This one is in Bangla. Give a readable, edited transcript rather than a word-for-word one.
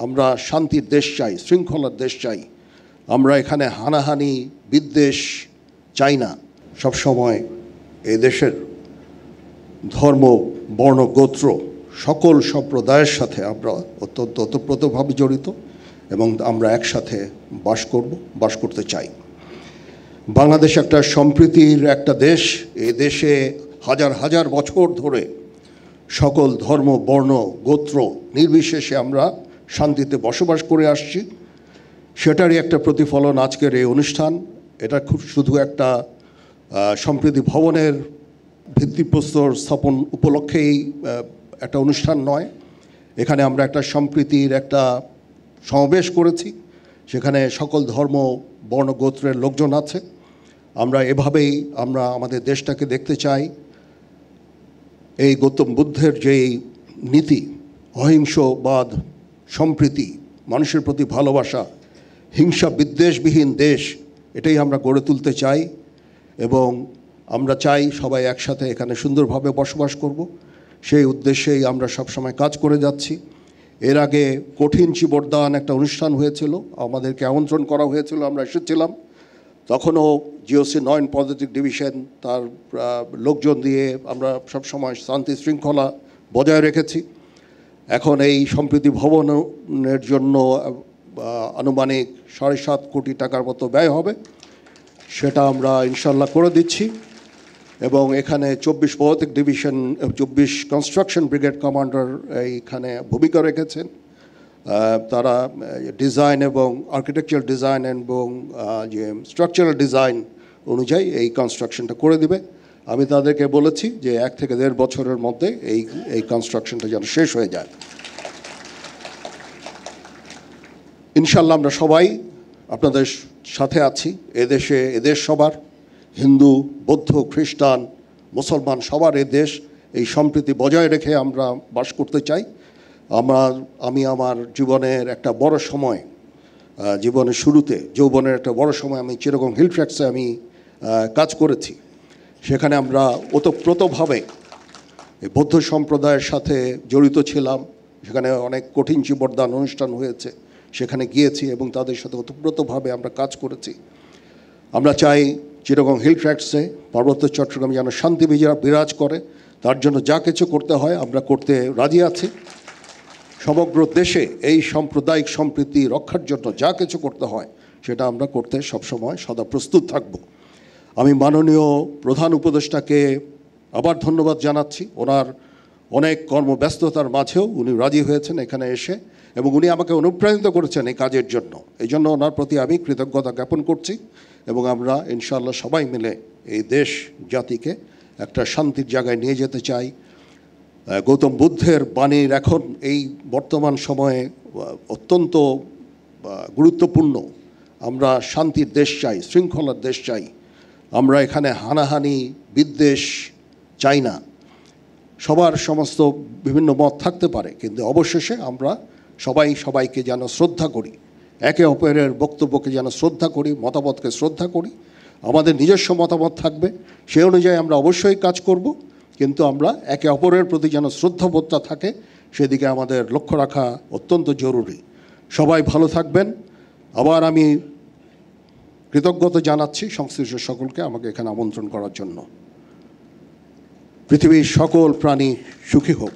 আমরা শান্তির দেশ চাই, শৃঙ্খলার দেশ চাই। আমরা এখানে হানাহানি বিদ্বেষ চাই না। সবসময় এই দেশের ধর্ম, বর্ণ, গোত্র সকল সম্প্রদায়ের সাথে আমরা অত্যন্ত ওতপ্রোতভাবে জড়িত এবং আমরা একসাথে বাস করতে চাই। বাংলাদেশ একটা সম্প্রীতির একটা দেশ। এই দেশে হাজার হাজার বছর ধরে সকল ধর্ম, বর্ণ, গোত্র নির্বিশেষে আমরা শান্তিতে বসবাস করে আসছি। সেটারই একটা প্রতিফলন আজকের এই অনুষ্ঠান। এটা শুধু একটা সম্প্রীতি ভবনের ভিত্তিপ্রস্তর স্থাপন উপলক্ষেই একটা অনুষ্ঠান নয়। এখানে আমরা একটা সম্প্রীতির একটা সমাবেশ করেছি, সেখানে সকল ধর্ম, বর্ণ, গোত্রের লোকজন আছে। আমরা এভাবেই আমরা আমাদের দেশটাকে দেখতে চাই। এই গৌতম বুদ্ধের যেই নীতি, অহিংসবাদ, সম্প্রীতি, মানুষের প্রতি ভালোবাসা, হিংসা বিদ্বেষবিহীন দেশ, এটাই আমরা গড়ে তুলতে চাই এবং আমরা চাই সবাই একসাথে এখানে সুন্দরভাবে বসবাস করব। সেই উদ্দেশ্যেই আমরা সবসময় কাজ করে যাচ্ছি। এর আগে কঠিন চিবরদান একটা অনুষ্ঠান হয়েছিল, আমাদেরকে আমন্ত্রণ করা হয়েছিল, আমরা এসেছিলাম। তখনও জিওসি 9 পদাতিক ডিভিশন তার লোকজন দিয়ে আমরা সবসময় শান্তি শৃঙ্খলা বজায় রেখেছি। এখন এই সম্প্রীতি ভবনের জন্য আনুমানিক 7.5 কোটি টাকার মতো ব্যয় হবে, সেটা আমরা ইনশাল্লাহ করে দিচ্ছি। এবং এখানে 24 পদাতিক ডিভিশন, 24 কনস্ট্রাকশন ব্রিগেড কমান্ডার এইখানে ভূমিকা রেখেছেন। তারা ডিজাইন এবং আর্কিটেকচারাল ডিজাইন এবং যে স্ট্রাকচারাল ডিজাইন অনুযায়ী এই কনস্ট্রাকশনটা করে দিবে। আমি তাদেরকে বলেছি যে 1 থেকে 1.5 বছরের মধ্যে এই কনস্ট্রাকশনটা যেন শেষ হয়ে যায়। ইনশাল্লাহ আমরা সবাই আপনাদের সাথে আছি। এদেশ সবার, হিন্দু, বৌদ্ধ, খ্রিস্টান, মুসলমান সবার দেশ। এই সম্প্রীতি বজায় রেখে আমরা বাস করতে চাই। আমি আমার জীবনের একটা বড় সময়, জীবনের শুরুতে যৌবনের একটা বড় সময় আমি চিটাগং হিল ট্র্যাক্সে আমি কাজ করেছি। সেখানে আমরা ওতপ্রোতভাবে বৌদ্ধ সম্প্রদায়ের সাথে জড়িত ছিলাম। সেখানে অনেক কঠিন চিবরদান অনুষ্ঠান হয়েছে, সেখানে গিয়েছি এবং তাদের সাথে ওতপ্রোতভাবে আমরা কাজ করেছি। আমরা চাই চিটাগং হিল ট্র্যাক্সে, পার্বত্য চট্টগ্রামে যেন শান্তি বিরাজ করে। তার জন্য যা কিছু করতে হয় আমরা করতে রাজি আছি। সমগ্র দেশে এই সাম্প্রদায়িক সম্প্রীতি রক্ষার জন্য যা কিছু করতে হয় সেটা আমরা করতে সবসময় সদা প্রস্তুত থাকব। আমি মাননীয় প্রধান উপদেষ্টাকে আবার ধন্যবাদ জানাচ্ছি। ওনার অনেক কর্মব্যস্ততার মাঝেও উনি রাজি হয়েছেন এখানে এসে এবং উনি আমাকে অনুপ্রাণিত করেছেন এই কাজের জন্য। এই জন্য ওনার প্রতি আমি কৃতজ্ঞতা জ্ঞাপন করছি এবং আমরা ইনশাআল্লাহ সবাই মিলে এই দেশ জাতিকে একটা শান্তির জায়গায় নিয়ে যেতে চাই। গৌতম বুদ্ধের বাণীর এখন এই বর্তমান সময়ে অত্যন্ত গুরুত্বপূর্ণ। আমরা শান্তির দেশ চাই, শৃঙ্খলার দেশ চাই। আমরা এখানে হানাহানি বিদ্বেষ চাই না। সবার সমস্ত বিভিন্ন মত থাকতে পারে, কিন্তু অবশেষে আমরা সবাইকে যেন শ্রদ্ধা করি, একে অপরের বক্তব্যকে যেন শ্রদ্ধা করি, মতামতকে শ্রদ্ধা করি। আমাদের নিজস্ব মতামত থাকবে, সেই অনুযায়ী আমরা অবশ্যই কাজ করব, কিন্তু আমরা একে অপরের প্রতি যেন শ্রদ্ধাবোধটা থাকে সেদিকে আমাদের লক্ষ্য রাখা অত্যন্ত জরুরি। সবাই ভালো থাকবেন। আবার আমি কৃতজ্ঞতা জানাচ্ছি সংশ্লিষ্ট সকলকে আমাকে এখানে আমন্ত্রণ করার জন্য। পৃথিবীর সকল প্রাণী সুখী হোক।